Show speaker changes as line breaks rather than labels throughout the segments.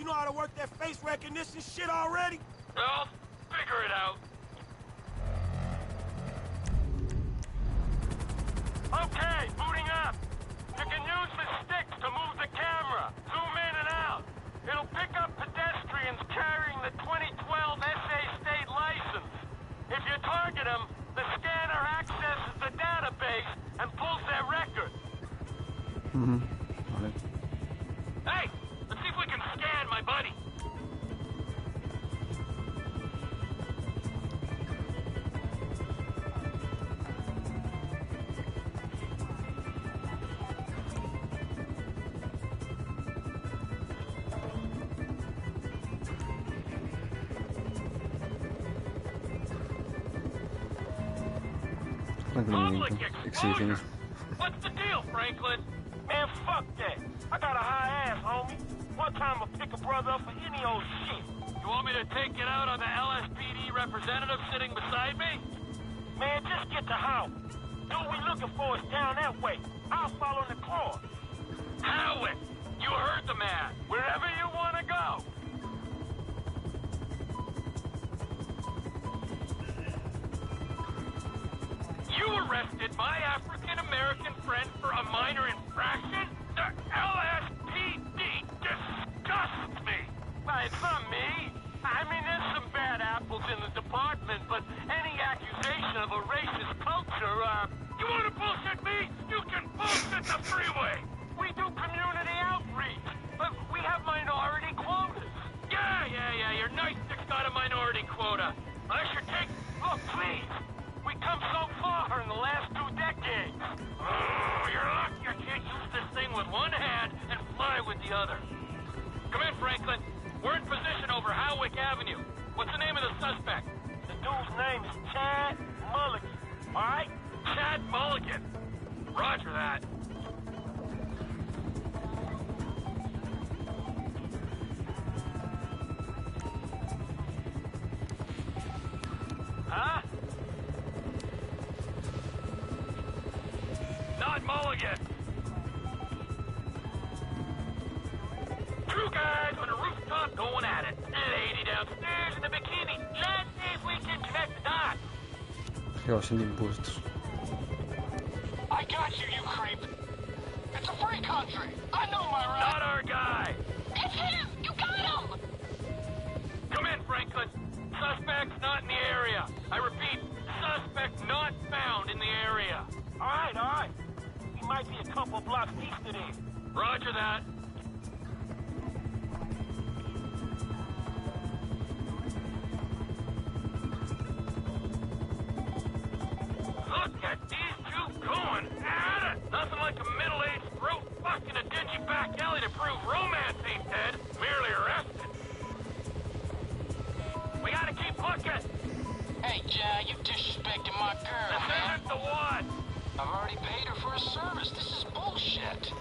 You know how to work that face recognition shit already?
Well, figure it out. Okay, booting up. You can use the sticks to move the camera. Zoom in and out. It'll pick up pedestrians carrying the 2012 SA state license. If you target them, the scanner accesses the database and pulls their record.
Vale.
Hey, let's see if we can scan my buddy. Public exposure. What's the deal, Franklin?
Man, fuck that. I got a high ass, homie. One time I'll pick a brother up for any old shit.
You want me to take it out on the LSPD representative sitting beside me?
Man, just get to Howard. Dude we looking for is down that way. I'll follow the car.
Howard, you heard the man. Wherever you want to go. You arrested my African-American friend for a minor infraction? The LSPD disgusts me! It's not me. I mean, there's some bad apples in the department, but any accusation of a racist culture, you want to bullshit me? You can bullshit the freeway! We do community outreach, but we have minority quotas. Yeah, your night stick's got a minority quota. I should take... Look, please! We come so far in the last 2 decades. Oh, you're lucky I can't use this thing with one hand and fly with the other. Come in, Franklin. We're in position over Howick Avenue. What's the name of the suspect?
The dude's name is Chad Mulligan. All right?
Chad Mulligan. Roger that. Huh? Not Mulligan. Two guys on a rooftop going at it. Lady downstairs in the bikini. Let's see if we can connect the dots.
Evasión de impuestos.
I got you, you creep. It's a free country. I know my rights.
Not our guy.
It's him. You got him.
Come in, Franklin. Suspect's not in the area. I repeat, suspect not found in the area.
All right. He might be a couple blocks east of there.
Roger that. Look at these two going at it! Nothing like a middle-aged throat fucking a dingy back alley to prove romance ain't dead, merely arrested. We gotta keep looking!
Hey, Jay, you disrespecting my girl,
This
man.
isn't the one!
I've already paid her for a service. This is bullshit.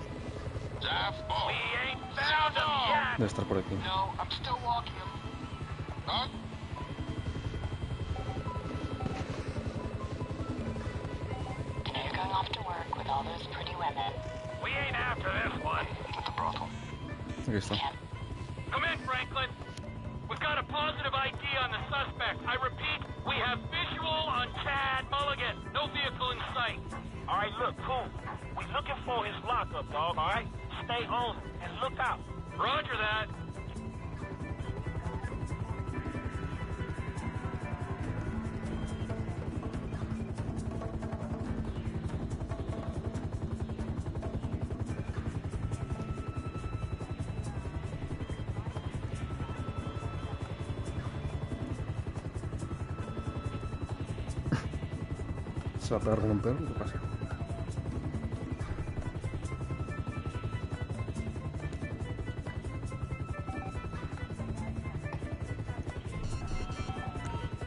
We ain't found him yet!
Debe estar por aquí.
No, I'm still walking him. Huh?
You're going off to work with all those pretty women.
We ain't after this one.
At the brothel.
Aquí está.
Come in, Franklin. We've got a positive ID on the suspect. I repeat, we have visual on Chad Mulligan. No vehicle in sight.
All right, look, cool. We looking for his lockup, dog, all right? Stay on and look out.
Roger that.
¿Se va a pegar con un perro? ¿Qué pasa?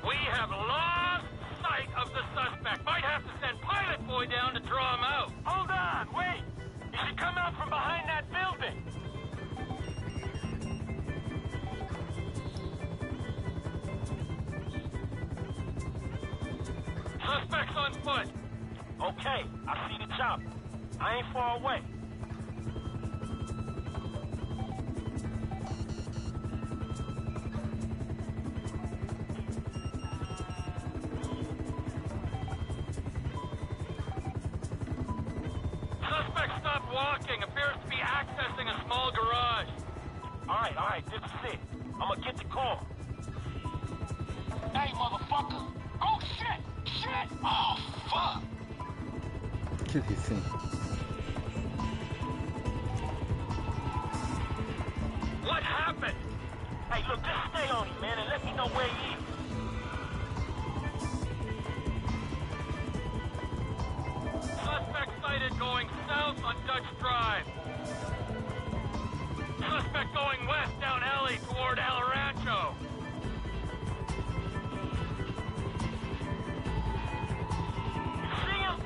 We have lost sight of the suspect. Might have to send Pilot Boy down to draw him out.
Hold on, wait. He should come out from behind that building.
Suspect's on foot.
Okay, I see the chopper. I ain't far away.
walking, appears to be accessing a small garage.
Alright, this is it. I'm gonna get the car.
Hey, motherfucker! Oh, shit! Shit! Oh, fuck!
¿Qué dice?
What happened?
Hey, look, just stay on him, man, and let me know where he is.
Suspect sighted going south on Dutch Drive. Suspect going west down alley toward El Rancho.
You see him?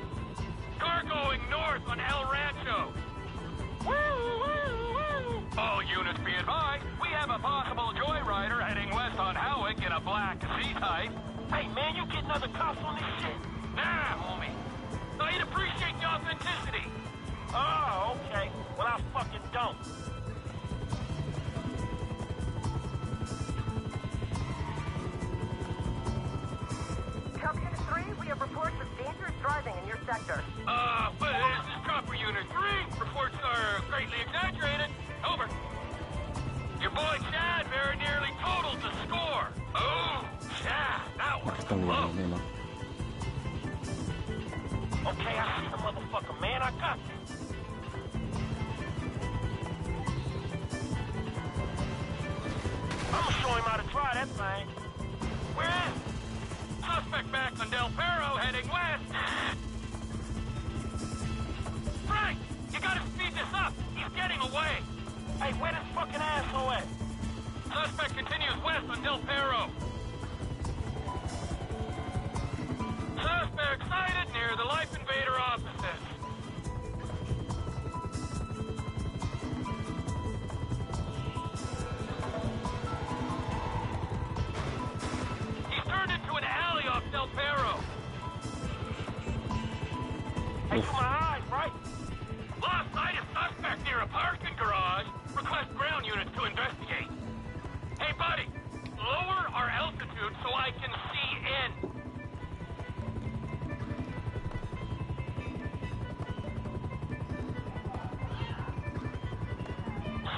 Car going north on El Rancho. All units be advised, we have a possible joyrider heading west on Howick in a black Z-Type.
Hey, man, you getting other cops on this shit?
Nah, homie. I'd appreciate the authenticity.
Oh, okay. Well, I fucking don't.
Copy Unit 3, we have reports of dangerous driving in your sector.
But this is Copper Unit 3. Reports are greatly exaggerated. Over. Your boy Chad very nearly totaled the score. Oh, Chad, that was
Están
close.
bien,
Okay, I see the motherfucker, man. I got you. I'ma show him how to try that thing. Where is he?
Suspect back on Del Perro heading west. Frank, you gotta speed this up. He's getting away.
Hey, where this fucking asshole at?
Suspect continues west on Del Perro. Suspect sighted near the Life Invader offices. He's turned into an alley off Del Perro.
Hey, you my eyes, right?
Lost sight of suspect near a parking garage. Request ground units to investigate. Hey, buddy, lower our altitude so I can see in.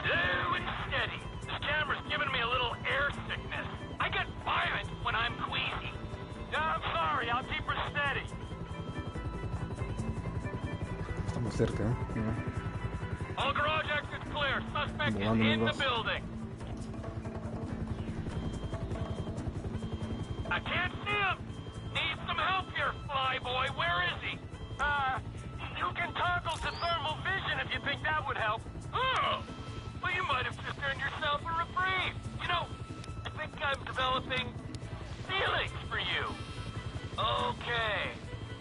Slow and steady. This camera's giving me a little air sickness. I get violent when I'm queasy.
Yeah, I'm sorry. I'll keep her steady.
Estamos cerca, ¿eh?
All garage exits clear. Suspect is
Volando
in the
los dos.
building. I can't see him. Need some help here, flyboy. Where is he?
You can toggle to thermal vision if you think that would help.
Oh! Well, you might have just earned yourself a reprieve. You know, I think I'm developing feelings for you. Okay.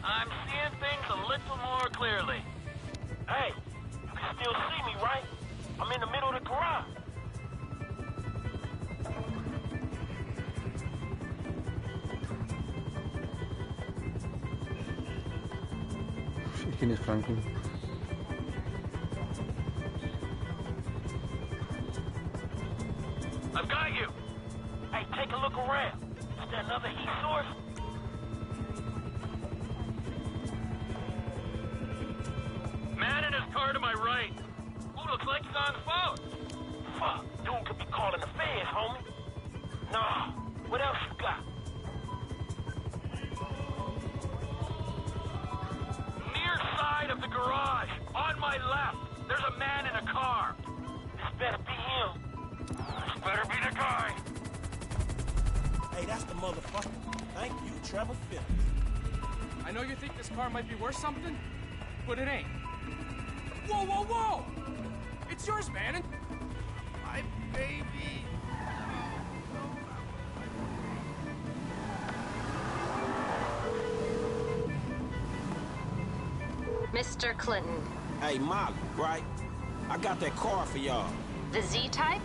I'm seeing things a little more clearly.
Hey, you can still see me, right? I'm in the middle of the garage.
¿Y quién es Franklin?
I've got you.
Hey, take a look around. Is there another heat source?
Man in his car to my right. Ooh, looks like he's on the phone.
Fuck, dude could be calling the feds, homie. Nah, what else you got?
Near side of the garage, on my left, there's a man in a car.
This better be him.
This better be the guy.
Hey, that's the motherfucker. Thank you, Trevor Phillips.
I know you think this car might be worth something, but it ain't. Whoa, whoa, whoa! It's yours, man, and my baby.
Mr. Clinton,
Hey, Molly, right? I got that car for y'all.
the Z-Type?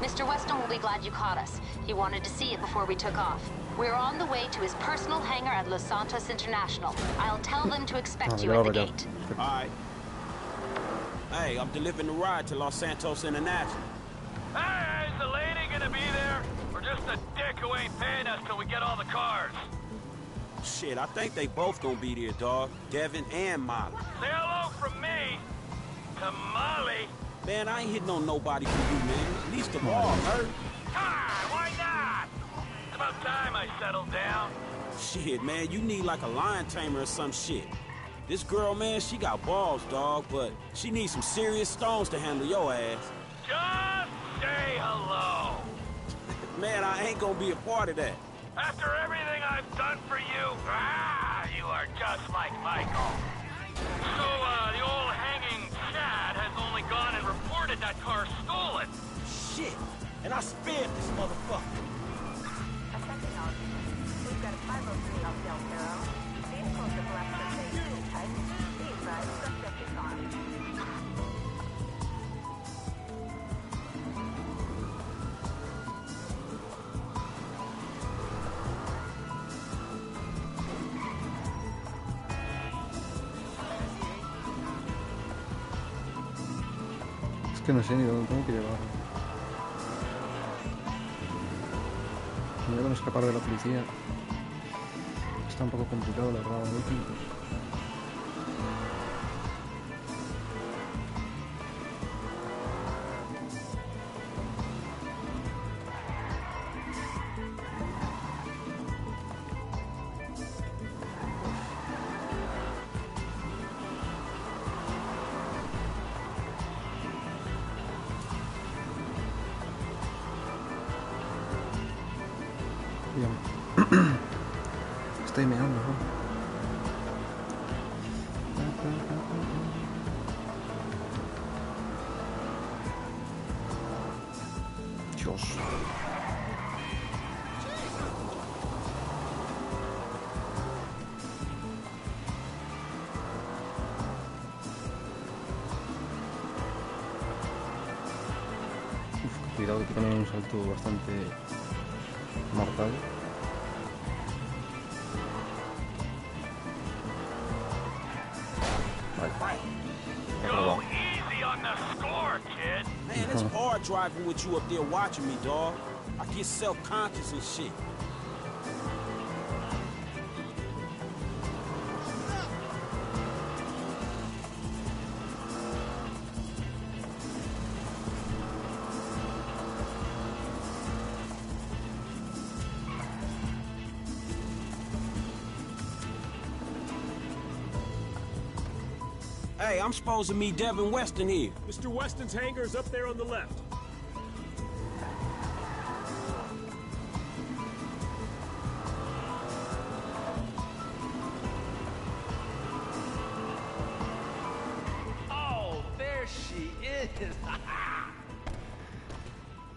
Mr. Weston will be glad you caught us. He wanted to see it before we took off. We're on the way to his personal hangar at Los Santos International. I'll tell them to expect you at the gate.
All right. Hey, I'm delivering the ride to Los Santos International.
Hey, is the lady gonna be there? Or just a dick who ain't paying us till we get all the cars?
Shit, I think they both gonna be there, dog. Devin and Molly.
Say hello from me. Tamale?
Man, I ain't hitting on nobody for you, man. At least the ball hurt.
Ah, why not? It's about time I settled down.
Shit, man, you need like a lion tamer or some shit. This girl, man, she got balls, dog, but she needs some serious stones to handle your ass.
Just say hello.
Man, I ain't gonna be a part of that.
After everything I've done for you, you are just like Michael. So, the old hanging Chad has only gone and reported that car stolen.
Shit, and I spared this motherfucker.
Attention all. We've got a 503 off Del Cerro. Vehicles of black surface type. Be advised, suspect is armed.
Es que no sé ni dónde tengo que llevar. Me voy a escapar de la policía. Está un poco complicado, la verdad, último. Estoy meando, ¿no? Dios. Uf, cuidado que tiene un salto bastante mortal.
Go easy on the score, kid.
Man, it's hard driving with you up there watching me, dog. I get self-conscious and shit. Hey, I'm supposed to meet Devin Weston here.
Mr. Weston's hangar is up there on the left.
Oh, there she is.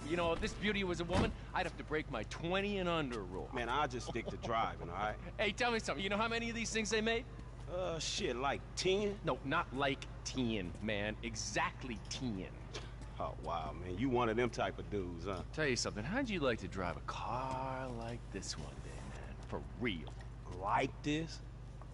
You know, if this beauty was a woman, I'd have to break my 20 and under rule.
Man, I'll just stick to driving, all right?
Hey, tell me something. You know how many of these things they made?
Shit, like 10?
No, not like 10, man. Exactly 10.
Oh, wow, man. You one of them type of dudes, huh?
Tell you something. How'd you like to drive a car like this one day, man? For real.
Like this?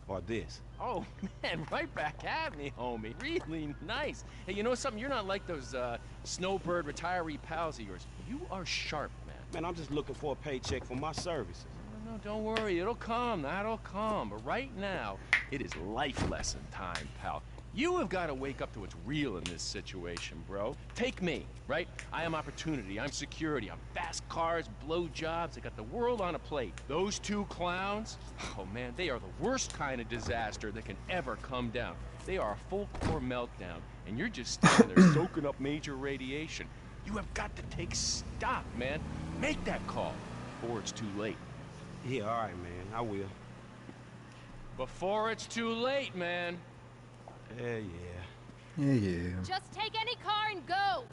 Or this?
Oh, man, right back at me, homie. Really nice. Hey, you know something? You're not like those snowbird retiree pals of yours. You are sharp, man.
Man, I'm just looking for a paycheck for my services.
No, don't worry. It'll come. That'll come. But right now, it is life lesson time, pal. You have got to wake up to what's real in this situation, bro. Take me, right? I am opportunity. I'm security. I'm fast cars, blow jobs. I got the world on a plate. Those two clowns, oh, man, they are the worst kind of disaster that can ever come down. They are a full-core meltdown, and you're just standing there soaking up major radiation. You have got to take stock, man. Make that call, before it's too late.
Yeah, all right, man. I will.
Before it's too late, man.
Yeah.
Yeah.
Just take any car and go.